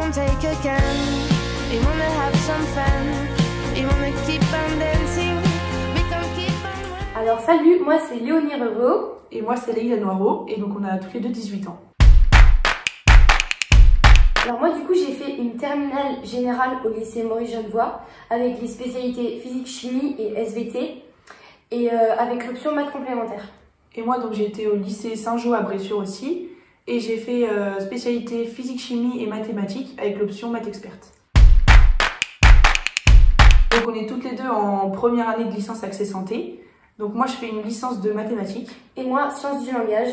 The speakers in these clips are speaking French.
won't take again. We wanna have some fun. We wanna keep on dancing. We can keep on... Alors salut, moi c'est Léonie Reveau. Et moi c'est Leïla Noireau, et donc on a toutes les deux 18 ans. Alors moi du coup j'ai fait une terminale générale au lycée Maurice Genevoix avec les spécialités physique, chimie et SVT et avec l'option maths complémentaire. Et moi donc j'ai été au lycée Saint-Jean à Bressuire aussi, et j'ai fait spécialité physique, chimie et mathématiques avec l'option maths experte. Donc on est toutes les deux en première année de licence accès santé. Donc moi je fais une licence de mathématiques. Et moi sciences du langage.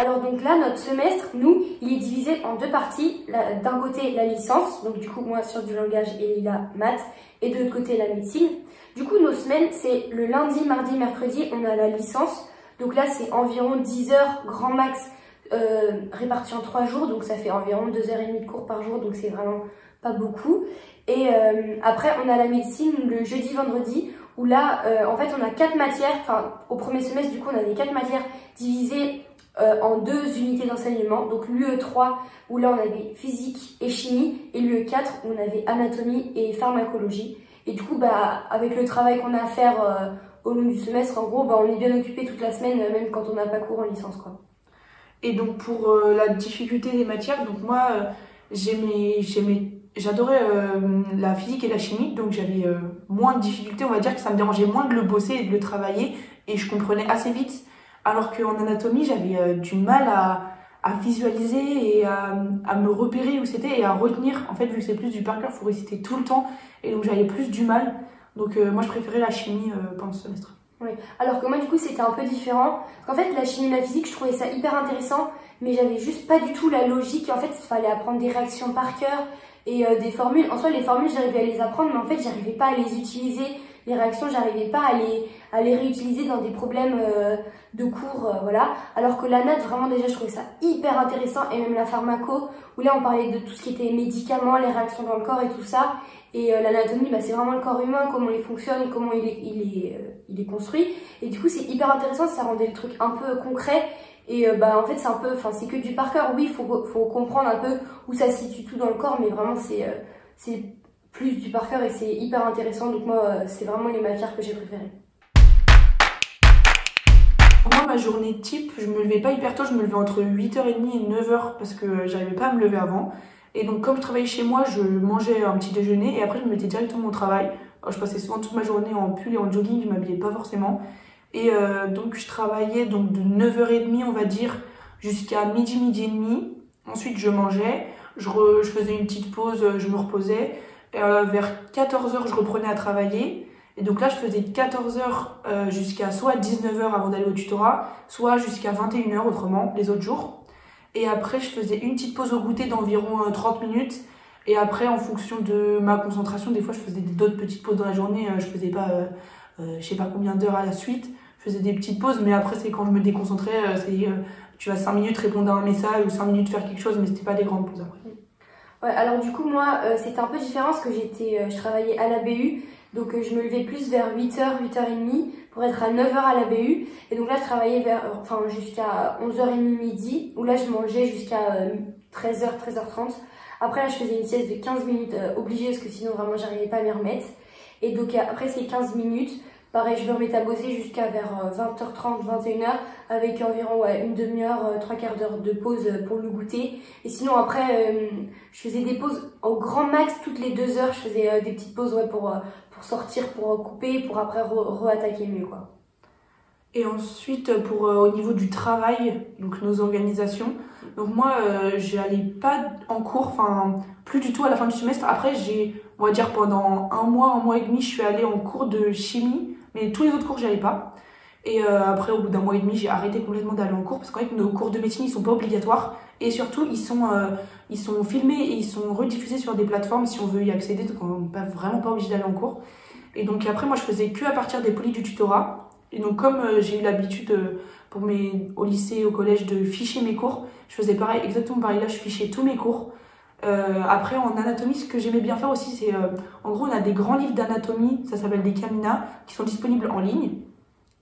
Alors donc là, notre semestre, nous, il est divisé en deux parties. D'un côté, la licence, donc du coup, moi, sciences du langage et Lila, maths, et de l'autre côté, la médecine. Du coup, nos semaines, c'est le lundi, mardi, mercredi, on a la licence. Donc là, c'est environ 10 heures, grand max, réparties en 3 jours. Donc ça fait environ 2h30 de cours par jour, donc c'est vraiment pas beaucoup. Et après, on a la médecine le jeudi, vendredi, où là, en fait, on a 4 matières. Enfin, au premier semestre, du coup, on avait 4 matières divisées en 2 unités d'enseignement, donc l'UE3 où là on avait physique et chimie, et l'UE4 où on avait anatomie et pharmacologie. Et du coup avec le travail qu'on a à faire au long du semestre, en gros on est bien occupé toute la semaine, même quand on n'a pas cours en licence quoi. Et donc pour la difficulté des matières, donc moi j'adorais la physique et la chimie, donc j'avais moins de difficultés, on va dire que ça me dérangeait moins de le bosser et de le travailler, et je comprenais assez vite. Alors qu'en anatomie, j'avais du mal à visualiser et à me repérer où c'était et à retenir. En fait, vu que c'est plus du par cœur, il faut réciter tout le temps. Et donc, j'avais plus du mal. Donc, moi, je préférais la chimie pendant ce semestre. Oui, alors que moi, du coup, c'était un peu différent. Parce qu'en fait, la chimie et la physique, je trouvais ça hyper intéressant. Mais j'avais juste pas du tout la logique. Et en fait, il fallait apprendre des réactions par cœur et des formules. En soi, les formules, j'arrivais à les apprendre, mais en fait, j'arrivais pas à les utiliser. Les réactions, j'arrivais pas à les réutiliser dans des problèmes de cours, voilà. Alors que la natte, vraiment déjà, je trouvais ça hyper intéressant, et même la pharmaco, où là, on parlait de tout ce qui était médicaments, les réactions dans le corps et tout ça. Et l'anatomie, c'est vraiment le corps humain, comment il fonctionne, comment il est construit. Et du coup, c'est hyper intéressant, ça rendait le truc un peu concret. Et en fait, c'est que du par cœur. Oui, faut comprendre un peu où ça se situe tout dans le corps, mais vraiment, c'est plus du par cœur et c'est hyper intéressant. Donc moi, c'est vraiment les matières que j'ai préférées. Moi, ma journée type, je me levais pas hyper tôt, je me levais entre 8h30 et 9h parce que j'arrivais pas à me lever avant. Et donc, comme je travaillais chez moi, je mangeais un petit déjeuner et après, je me mettais directement au travail. Alors, je passais souvent toute ma journée en pull et en jogging, je m'habillais pas forcément. Et donc, je travaillais donc de 9h30, on va dire, jusqu'à midi et demi. Ensuite, je mangeais, je faisais une petite pause, je me reposais. Vers 14h, je reprenais à travailler. Et donc là, je faisais de 14h jusqu'à soit 19h avant d'aller au tutorat, soit jusqu'à 21h autrement, les autres jours. Et après, je faisais une petite pause au goûter d'environ 30 minutes. Et après, en fonction de ma concentration, des fois, je faisais d'autres petites pauses dans la journée. Je faisais pas, je sais pas combien d'heures à la suite. Je faisais des petites pauses, mais après, c'est quand je me déconcentrais, tu vas 5 minutes répondre à un message ou 5 minutes faire quelque chose, mais c'était pas des grandes pauses après. Ouais, alors du coup, moi, c'était un peu différent parce que je travaillais à la BU. Donc je me levais plus vers 8h, 8h30 pour être à 9h à la BU. Et donc là, je travaillais jusqu'à 11h30 midi, où là, je mangeais jusqu'à 13h, 13h30. Après, là, je faisais une sieste de 15 minutes obligée parce que sinon, vraiment, j'arrivais pas à m'y remettre. Et donc après ces 15 minutes, pareil, je me remettais à bosser jusqu'à vers 20h30, 21h, avec environ une demi-heure, 3/4 d'heure de pause pour le goûter. Et sinon après, je faisais des pauses au grand max toutes les 2 heures. Je faisais des petites pauses pour sortir, pour couper, pour après re-attaquer mieux quoi. Et ensuite, au niveau du travail, donc nos organisations, donc moi, j'allais pas en cours, enfin, plus du tout à la fin du semestre. Après, on va dire pendant un mois et demi, je suis allée en cours de chimie, mais tous les autres cours, j'allais pas. Et après, au bout d'un mois et demi, j'ai arrêté complètement d'aller en cours, parce qu'en fait, nos cours de médecine, ils sont pas obligatoires. Et surtout, ils sont filmés et ils sont rediffusés sur des plateformes si on veut y accéder, donc on n'est vraiment pas obligé d'aller en cours. Et donc après, moi, je faisais que à partir des polis du tutorat. Et donc comme j'ai eu l'habitude au lycée, au collège, de ficher mes cours, je faisais pareil, exactement pareil. Là, je fichais tous mes cours. Après, en anatomie, ce que j'aimais bien faire aussi, c'est en gros, on a des grands livres d'anatomie, ça s'appelle des Camina, qui sont disponibles en ligne.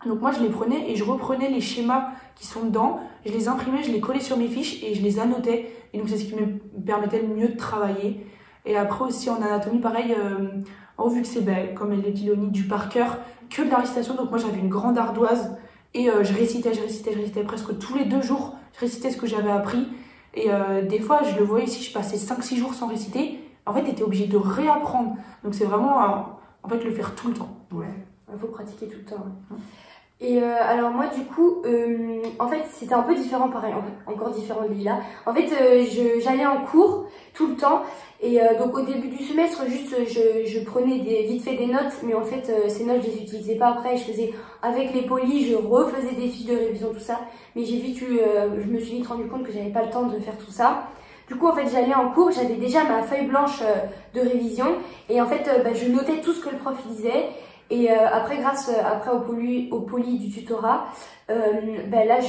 Donc moi je les prenais et je reprenais les schémas qui sont dedans, je les imprimais, je les collais sur mes fiches et je les annotais. Et donc c'est ce qui me permettait le mieux de travailler. Et après aussi en anatomie pareil, vu que c'est comme elle le dit Léonie, du par cœur, que de la récitation, donc moi j'avais une grande ardoise et je récitais presque tous les 2 jours, je récitais ce que j'avais appris. Et des fois je le voyais, si je passais 5-6 jours sans réciter, en fait t'étais obligé de réapprendre. Donc c'est vraiment en fait le faire tout le temps. Ouais, il faut pratiquer tout le temps. Ouais. Et alors moi du coup, en fait c'était un peu différent pareil, encore différent de Lila. En fait j'allais en cours tout le temps et donc au début du semestre juste je prenais vite fait des notes, mais en fait ces notes je les utilisais pas après, je faisais avec les polis, je refaisais des fiches de révision tout ça, mais je me suis vite rendu compte que j'avais pas le temps de faire tout ça. Du coup en fait j'allais en cours, j'avais déjà ma feuille blanche de révision et en fait je notais tout ce que le prof disait. Et après, grâce au poli du tutorat, là,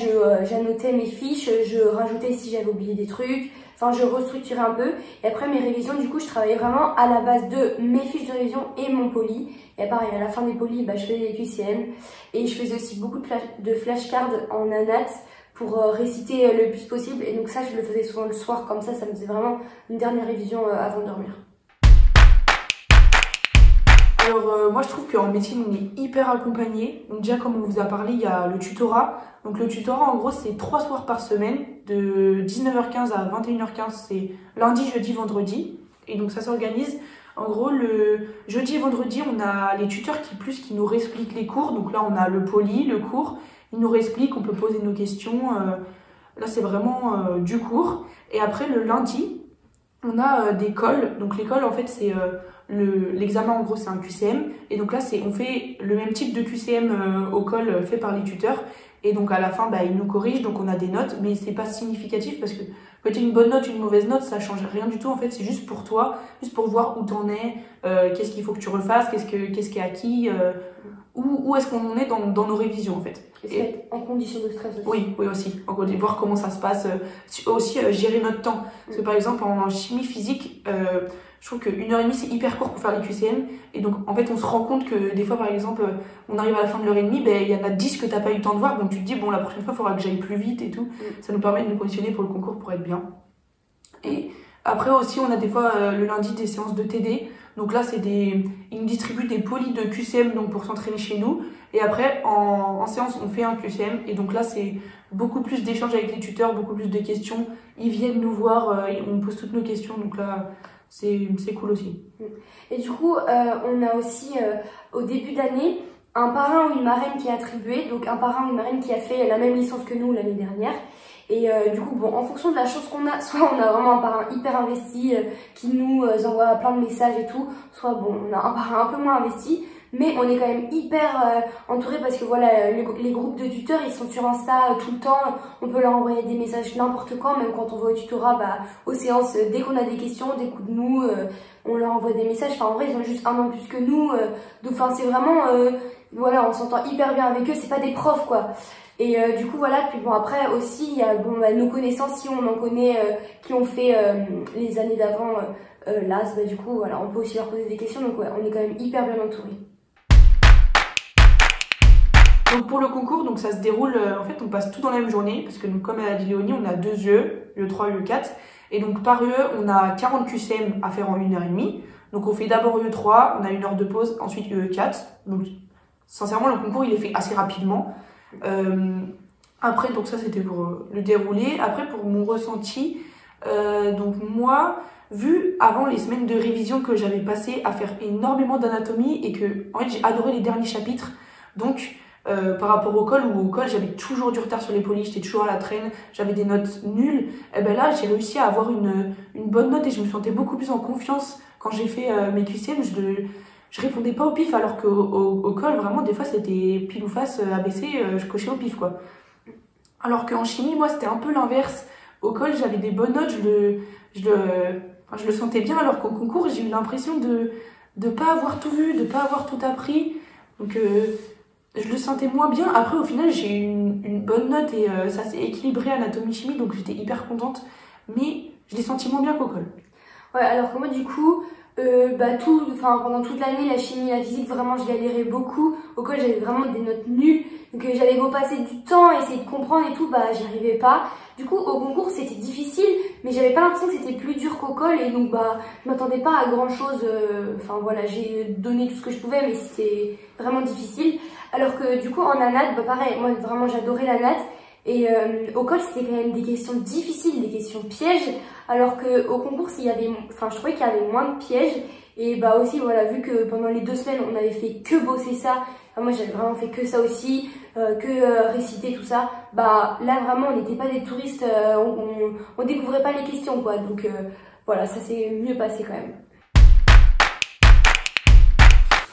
j'annotais mes fiches, je rajoutais si j'avais oublié des trucs, enfin, je restructurais un peu. Et après mes révisions, du coup, je travaillais vraiment à la base de mes fiches de révision et mon poli. Et pareil, à la fin des polis, je faisais des QCM. Et je faisais aussi beaucoup de flashcards en anat pour réciter le plus possible. Et donc ça, je le faisais souvent le soir, comme ça me faisait vraiment une dernière révision avant de dormir. Alors moi je trouve qu'en médecine on est hyper accompagné. Donc déjà comme on vous a parlé, il y a le tutorat. Donc le tutorat en gros c'est 3 soirs par semaine de 19h15 à 21h15, c'est lundi, jeudi, vendredi. Et donc ça s'organise. En gros le jeudi et vendredi on a les tuteurs qui nous réexpliquent les cours. Donc là on a le poli, le cours, ils nous réexpliquent, on peut poser nos questions. Là c'est vraiment du cours. Et après le lundi on a des cols. Donc l'école en fait c'est... l'examen en gros c'est un QCM et donc là on fait le même type de QCM au col fait par les tuteurs et donc à la fin ils nous corrigent, donc on a des notes mais c'est pas significatif parce que quand tu as une bonne note, une mauvaise note ça change rien du tout en fait, c'est juste pour toi, juste pour voir où t'en es, qu'est-ce qu'il faut que tu refasses, qu'est-ce qui est acquis, où est-ce qu'on en est dans nos révisions en fait. Et en condition de stress aussi. Oui aussi, voir comment ça se passe, aussi gérer notre temps parce que par exemple en chimie physique je trouve qu'1h30 c'est hyper court pour faire les QCM et donc en fait on se rend compte que des fois par exemple on arrive à la fin de l'heure et demie, il y en a 10 que t'as pas eu le temps de voir, donc tu te dis bon la prochaine fois il faudra que j'aille plus vite et tout. Ça nous permet de nous conditionner pour le concours pour être bien. Et après aussi on a des fois le lundi des séances de TD, donc là ils nous distribuent des polis de QCM donc pour s'entraîner chez nous et après en séance on fait un QCM et donc là c'est beaucoup plus d'échanges avec les tuteurs, beaucoup plus de questions, ils viennent nous voir, on pose toutes nos questions, donc là c'est cool aussi. Et du coup, on a aussi au début d'année un parrain ou une marraine qui est attribué, donc un parrain ou une marraine qui a fait la même licence que nous l'année dernière. Et du coup, en fonction de la chance qu'on a, soit on a vraiment un parrain hyper investi qui nous envoie plein de messages et tout, soit on a un parrain un peu moins investi. Mais on est quand même hyper entouré parce que voilà, les groupes de tuteurs ils sont sur Insta tout le temps, on peut leur envoyer des messages n'importe quand, même quand on va au tutorat, aux séances, dès qu'on a des questions, des coups de mou, on leur envoie des messages, en vrai ils ont juste 1 an plus que nous, donc c'est vraiment, voilà, on s'entend hyper bien avec eux, c'est pas des profs quoi. Et du coup voilà, puis après aussi il y a nos connaissances, si on en connaît qui ont fait les années d'avant l'AS, du coup voilà, on peut aussi leur poser des questions, donc ouais, on est quand même hyper bien entouré. Donc pour le concours, donc ça se déroule, en fait on passe tout dans la même journée, parce que comme elle a dit Léonie, on a 2 UE, UE3, UE4, et donc par UE on a 40 QCM à faire en 1h30, donc on fait d'abord UE3, on a 1 heure de pause, ensuite UE4, donc sincèrement le concours il est fait assez rapidement. Après donc ça c'était pour le déroulé, après pour mon ressenti, donc moi, vu avant les semaines de révision que j'avais passé à faire énormément d'anatomie et que en fait j'ai adoré les derniers chapitres, donc par rapport au col, où au col j'avais toujours du retard sur les polis, j'étais toujours à la traîne, j'avais des notes nulles, et là j'ai réussi à avoir une bonne note et je me sentais beaucoup plus en confiance quand j'ai fait mes QCM. Je répondais pas au pif, alors qu'au col vraiment des fois c'était pile ou face, ABC, je cochais au pif quoi. Alors qu'en chimie moi c'était un peu l'inverse, au col j'avais des bonnes notes, je le sentais bien, alors qu'au concours j'ai eu l'impression de pas avoir tout vu, de pas avoir tout appris, donc je le sentais moins bien. Après au final j'ai eu une bonne note et ça s'est équilibré anatomie chimie, donc j'étais hyper contente, mais je l'ai senti moins bien qu'au col. Ouais, alors que moi du coup Pendant toute l'année, la chimie, la physique, vraiment, je galérais beaucoup. Au collège, j'avais vraiment des notes nulles. Donc, j'avais beau passer du temps, essayer de comprendre et tout, bah, j'y arrivais pas. Du coup, au concours, c'était difficile, mais j'avais pas l'impression que c'était plus dur qu'au col. Et donc, bah, je m'attendais pas à grand chose. Enfin, voilà, j'ai donné tout ce que je pouvais, mais c'était vraiment difficile. Alors que, du coup, en ANAT, bah, pareil, moi, vraiment, j'adorais l'ANAT. Et au col, c'était quand même des questions difficiles, des questions pièges, alors que au concours, je trouvais qu'il y avait moins de pièges. Et bah aussi, voilà, vu que pendant les 2 semaines, on avait fait que bosser ça, moi j'avais vraiment fait que ça aussi, réciter tout ça, bah là vraiment, on n'était pas des touristes, on découvrait pas les questions, quoi. Donc voilà, ça s'est mieux passé quand même.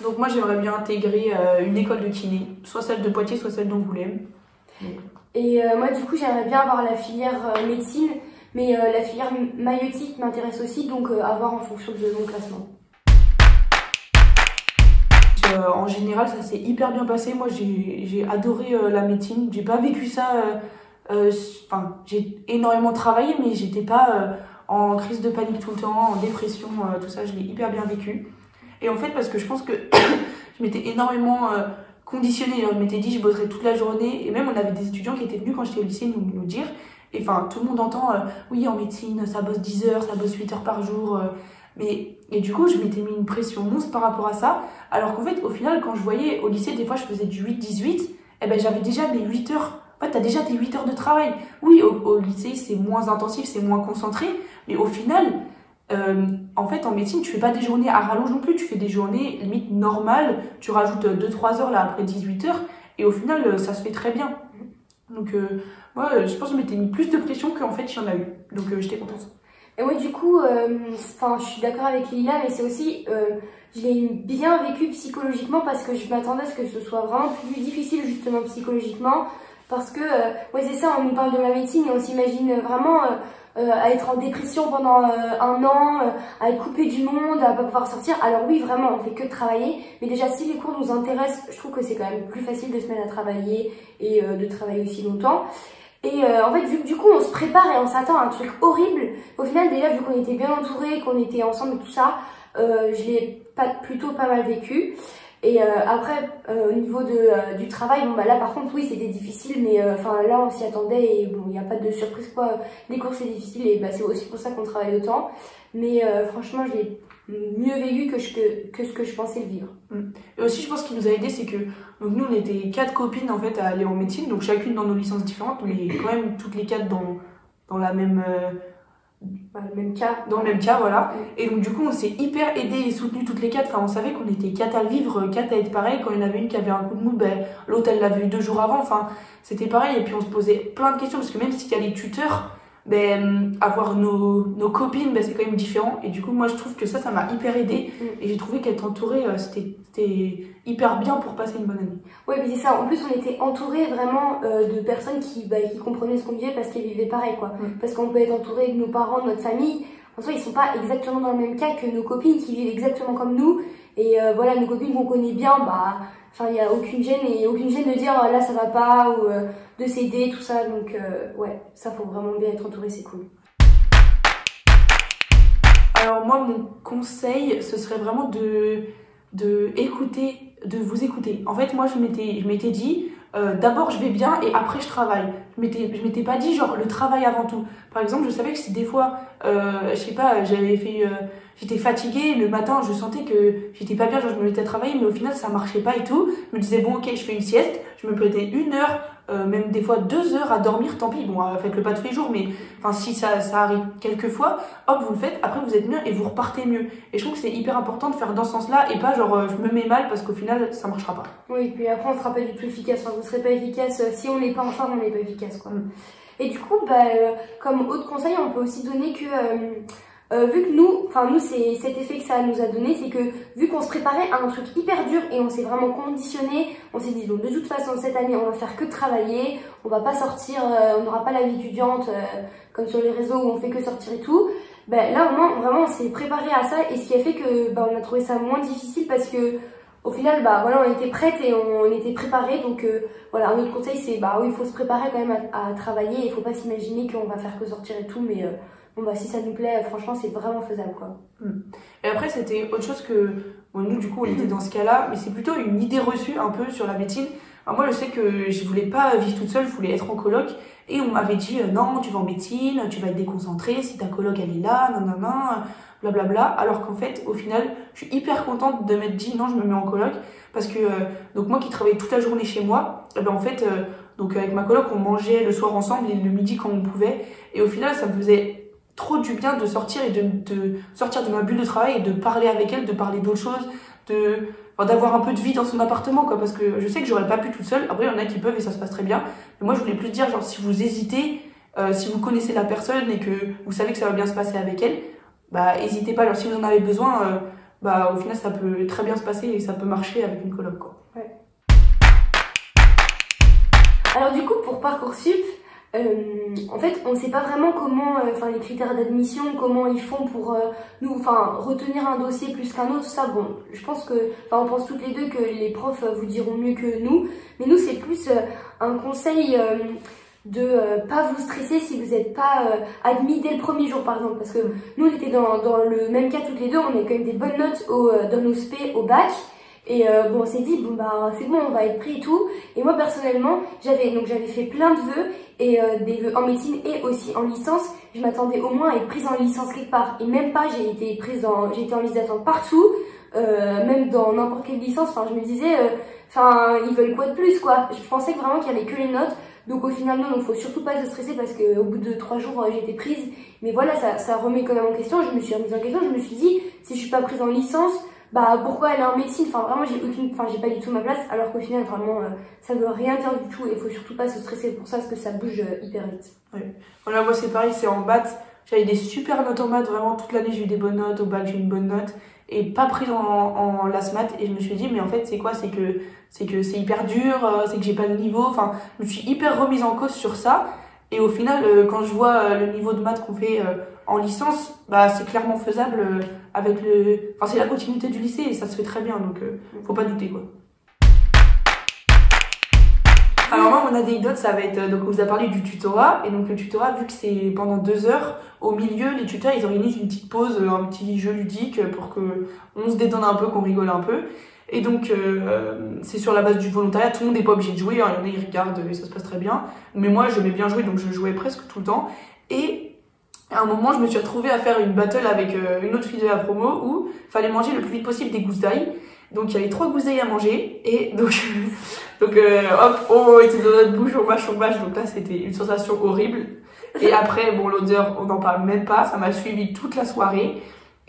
Donc moi, j'aimerais bien intégrer une école de kiné, soit celle de Poitiers, soit celle d'Angoulême. Et moi du coup j'aimerais bien avoir la filière médecine, mais la filière maïeutique m'intéresse aussi, donc à voir en fonction de mon classement. En général ça s'est hyper bien passé, moi j'ai adoré la médecine, j'ai pas vécu ça, j'ai énormément travaillé mais j'étais pas en crise de panique tout le temps, en dépression, tout ça je l'ai hyper bien vécu. Et en fait parce que je pense que je m'étais énormément conditionnée, je m'étais dit je bosserais toute la journée, et même on avait des étudiants qui étaient venus quand j'étais au lycée nous dire, et enfin tout le monde entend oui en médecine ça bosse 10 heures, ça bosse 8 heures par jour, et du coup je m'étais mis une pression monstre par rapport à ça, alors qu'en fait au final quand je voyais au lycée des fois je faisais du 8-18, et ben j'avais déjà mes 8 heures, ouais, t'as déjà tes 8 heures de travail. Oui au lycée c'est moins intensif, c'est moins concentré, mais au final en fait en médecine tu fais pas des journées à rallonge non plus, tu fais des journées limite normales, tu rajoutes 2-3 heures là après 18 heures et au final ça se fait très bien. Donc moi je pense que je m'étais mis plus de pression qu'en fait il y en a eu, donc j'étais contente. Et ouais du coup, je suis d'accord avec Lila, mais c'est aussi, je l'ai bien vécu psychologiquement parce que je m'attendais à ce que ce soit vraiment plus difficile justement psychologiquement, parce que ouais c'est ça, on nous parle de la médecine et on s'imagine vraiment à être en dépression pendant 1 an, à être coupé du monde, à pas pouvoir sortir. Alors oui, vraiment, on fait que travailler, mais déjà si les cours nous intéressent, je trouve que c'est quand même plus facile de se mettre à travailler et de travailler aussi longtemps. Et en fait, vu que du coup on se prépare et on s'attend à un truc horrible, au final déjà vu qu'on était bien entourés, qu'on était ensemble et tout ça, je l'ai plutôt pas mal vécu. Et après, au niveau du travail, bon bah là par contre oui c'était difficile, mais là on s'y attendait et bon il n'y a pas de surprise quoi. Les cours c'est difficile et bah, c'est aussi pour ça qu'on travaille autant. Mais franchement je l'ai mieux vécu que ce que je pensais le vivre. Et aussi je pense qu'il nous a aidé, c'est que donc nous on était 4 copines en fait à aller en médecine, donc chacune dans nos licences différentes, mais quand même toutes les 4 dans la même le même cas. Dans le même cas, voilà. Et donc du coup on s'est hyper aidées et soutenues toutes les 4, enfin on savait qu'on était 4 à vivre, 4 à être pareil, quand il y en avait une qui avait un coup de mou, ben, l'autre elle l'avait eu 2 jours avant, enfin c'était pareil, et puis on se posait plein de questions, parce que même s'il y a les tuteurs, ben, avoir nos copines, ben, c'est quand même différent, et du coup moi je trouve que ça m'a hyper aidée, et j'ai trouvé qu'être entourée c'était hyper bien pour passer une bonne année. Ouais, mais c'est ça, en plus on était entourés vraiment de personnes qui comprenaient ce qu'on vivait parce qu'ils vivaient pareil quoi. Parce qu'on peut être entouré de nos parents, de notre famille, en soi ils sont pas exactement dans le même cas que nos copines qui vivent exactement comme nous, et voilà, nos copines qu'on connaît bien, il n'y a aucune gêne de dire là ça va pas, ou de s'aider, tout ça, donc ouais, ça faut vraiment bien être entouré, c'est cool. Alors moi mon conseil ce serait vraiment de vous écouter. En fait moi je m'étais dit d'abord je vais bien et après je travaille. Je m'étais pas dit genre le travail avant tout. Par exemple je savais que si des fois je sais pas, j'étais fatiguée le matin, je sentais que j'étais pas bien, genre je me mettais à travailler, mais au final ça marchait pas et tout. Je me disais bon ok je fais une sieste, je me prenais 1 heure, même des fois 2 heures à dormir, tant pis, bon faites-le pas tous les jours, mais enfin si ça arrive quelques fois, hop vous le faites, après vous êtes mieux et vous repartez mieux. Et je trouve que c'est hyper important de faire dans ce sens-là et pas genre je me mets mal parce qu'au final ça marchera pas. Oui, puis après on sera pas du tout efficace, enfin, vous serez pas efficace, si on n'est pas en forme on n'est pas efficace quoi. Et du coup comme autre conseil on peut aussi donner que vu que nous c'est cet effet que ça nous a donné, c'est que vu qu'on se préparait à un truc hyper dur et on s'est vraiment conditionné, on s'est dit donc de toute façon cette année on va faire que travailler, on va pas sortir, on n'aura pas la vie étudiante comme sur les réseaux où on fait que sortir et tout. Là au moins vraiment on s'est préparé à ça, et ce qui a fait que on a trouvé ça moins difficile parce que au final voilà on était prêtes et on était préparés, donc voilà, un autre conseil c'est oui il faut se préparer quand même à travailler, il faut pas s'imaginer qu'on va faire que sortir et tout, mais bon bah si ça nous plaît, franchement c'est vraiment faisable quoi. Et après c'était autre chose que, bon, nous du coup on était dans ce cas-là, mais c'est plutôt une idée reçue un peu sur la médecine. Alors moi je sais que je voulais pas vivre toute seule, je voulais être en coloc, et on m'avait dit non tu vas en médecine, tu vas être déconcentrée, si ta coloc elle est là, nanana, blablabla, alors qu'en fait au final je suis hyper contente de m'être dit non je me mets en coloc, parce que donc moi qui travaillais toute la journée chez moi, et ben en fait donc avec ma coloc on mangeait le soir ensemble et le midi quand on pouvait, et au final ça me faisait trop du bien de sortir et de sortir de ma bulle de travail et de parler avec elle, de parler d'autres choses, d'avoir un peu de vie dans son appartement quoi, parce que je sais que j'aurais pas pu toute seule. Après il y en a qui peuvent et ça se passe très bien, mais moi je voulais plus dire genre si vous hésitez, si vous connaissez la personne et que vous savez que ça va bien se passer avec elle, bah hésitez pas, genre si vous en avez besoin, bah au final ça peut très bien se passer et ça peut marcher avec une coloc quoi. Ouais. Alors du coup pour Parcoursup, en fait, on ne sait pas vraiment comment, les critères d'admission, comment ils font pour nous, retenir un dossier plus qu'un autre. Ça, bon, je pense que, on pense toutes les deux que les profs vous diront mieux que nous. Mais nous, c'est plus un conseil de pas vous stresser si vous n'êtes pas admis dès le premier jour, par exemple. Parce que nous, on était dans le même cas toutes les deux. On a quand même des bonnes notes dans nos spé au bac. Et bon, on s'est dit, bon bah c'est bon, on va être pris et tout. Et moi personnellement, j'avais fait plein de vœux, et des vœux en médecine et aussi en licence. Je m'attendais au moins à être prise en licence quelque part. Et même pas, j'ai été en liste d'attente partout, même dans n'importe quelle licence. Enfin, je me disais, ils veulent quoi de plus quoi. Je pensais que vraiment qu'il y avait que les notes. Donc au final non, donc faut surtout pas se stresser parce qu'au bout de 3 jours j'ai été prise. Mais voilà, ça remet quand même en question. Je me suis remise en question, je me suis dit, si je suis pas prise en licence, bah pourquoi aller en médecine? Enfin vraiment j'ai pas du tout ma place, alors qu'au final vraiment ça veut rien dire du tout, et il faut surtout pas se stresser pour ça parce que ça bouge hyper vite. Ouais. Voilà, moi c'est pareil, c'est en maths, j'avais des super notes en maths, vraiment toute l'année j'ai eu des bonnes notes, au bac j'ai eu une bonne note, et pas prise en LAS maths, et je me suis dit mais en fait c'est quoi, c'est que c'est hyper dur, c'est que j'ai pas le niveau, enfin je me suis hyper remise en cause sur ça. Et au final, quand je vois le niveau de maths qu'on fait en licence, bah c'est clairement faisable avec c'est la continuité du lycée et ça se fait très bien, donc faut pas douter quoi. Alors moi, mon anecdote, ça va être, donc on vous a parlé du tutorat, et donc le tutorat, vu que c'est pendant 2 heures, au milieu, les tuteurs, ils organisent une petite pause, un petit jeu ludique pour que on se détende un peu, qu'on rigole un peu. Et donc, c'est sur la base du volontariat, tout le monde n'est pas obligé de jouer, hein. Il y en a, ils regardent et ça se passe très bien. Mais moi, j'aimais bien jouer, donc je jouais presque tout le temps. Et à un moment, je me suis retrouvée à faire une battle avec une autre fille de la promo où il fallait manger le plus vite possible des gousses d'ail. Donc, il y avait 3 gousses d'ail à manger. Et donc, hop, on était dans notre bouche, on mâche. Donc là, c'était une sensation horrible. Et après, bon, l'odeur, on n'en parle même pas. Ça m'a suivi toute la soirée.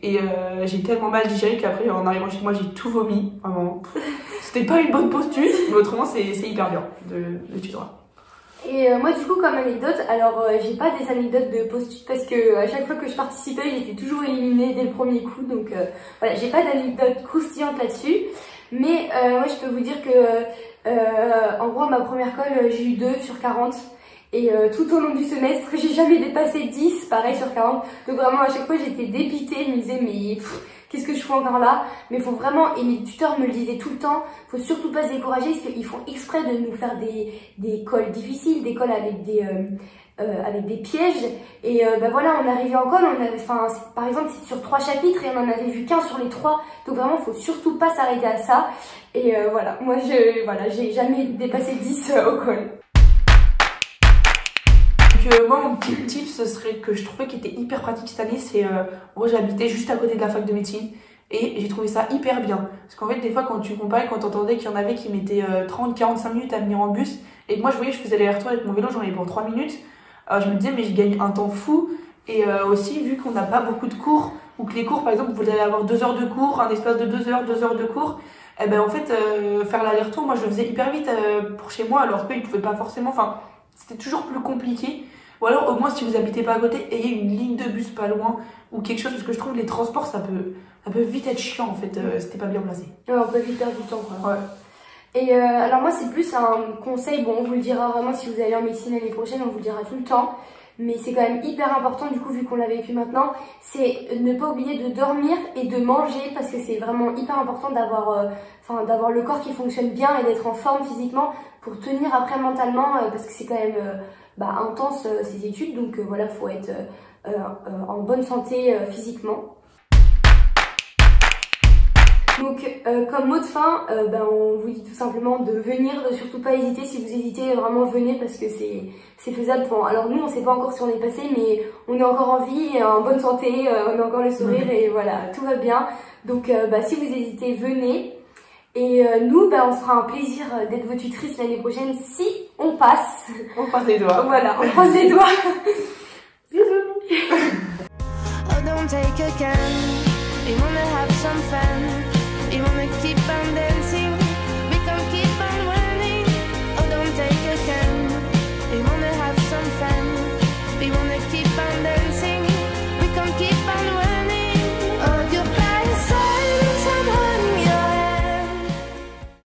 Et j'ai tellement mal digéré qu'après en arrivant chez moi j'ai tout vomi, vraiment. C'était pas une bonne posture, mais autrement c'est hyper bien de tutorat. Et moi du coup comme anecdote, alors j'ai pas des anecdotes de post-it parce que à chaque fois que je participais j'étais toujours éliminée dès le premier coup, donc voilà, j'ai pas d'anecdote croustillante là-dessus. Mais moi je peux vous dire que en gros à ma première colle j'ai eu 2 sur 40. Et tout au long du semestre, j'ai jamais dépassé 10, pareil sur 40. Donc vraiment à chaque fois j'étais dépitée, je me disais mais qu'est-ce que je fais encore là? Mais faut vraiment, et mes tuteurs me le disaient tout le temps, faut surtout pas se décourager parce qu'ils font exprès de nous faire des cols difficiles, des cols avec des pièges. Et voilà, on arrivait en colle, par exemple c'est sur 3 chapitres et on en avait vu qu'un sur les 3. Donc vraiment faut surtout pas s'arrêter à ça. Et voilà, moi j'ai jamais dépassé 10 au col. Moi mon petit tip ce serait que je trouvais qui était hyper pratique cette année, c'est moi j'habitais juste à côté de la fac de médecine et j'ai trouvé ça hyper bien, parce qu'en fait des fois quand tu comparais, quand t'entendais qu'il y en avait qui mettaient 30-45 minutes à venir en bus, et que moi je voyais, je faisais l'aller-retour avec mon vélo, j'en avais pour 3 minutes, je me disais mais je gagne un temps fou. Et aussi vu qu'on n'a pas beaucoup de cours, ou que les cours par exemple vous allez avoir 2 heures de cours, un espace de 2 heures, 2 heures de cours, et ben en fait faire l'aller-retour, moi je le faisais hyper vite pour chez moi, alors qu'ils pouvaient pas forcément, c'était toujours plus compliqué. Ou alors au moins si vous habitez pas à côté, ayez une ligne de bus pas loin ou quelque chose, parce que je trouve les transports ça peut vite être chiant en fait, c'était pas bien placé. Ouais, on peut vite perdre du temps quoi. Ouais. Et alors moi c'est plus un conseil, bon on vous le dira vraiment si vous allez en médecine l'année prochaine, on vous le dira tout le temps. mais c'est quand même hyper important du coup vu qu'on l'a vécu maintenant, c'est ne pas oublier de dormir et de manger parce que c'est vraiment hyper important d'avoir le corps qui fonctionne bien et d'être en forme physiquement pour tenir après mentalement parce que c'est quand même intense ces études, donc voilà, faut être en bonne santé physiquement. Donc comme mot de fin, on vous dit tout simplement de venir, de surtout pas hésiter. Si vous hésitez, vraiment venez parce que c'est faisable. Bon, alors nous on sait pas encore si on est passé, mais on est encore en vie, en bonne santé, on a encore le sourire et voilà, tout va bien. Donc si vous hésitez, venez. Et nous, on se fera un plaisir d'être vos tutrices l'année prochaine si on passe. On croise les doigts. Voilà, on croise les doigts. Bisous. Oh, don't take a can.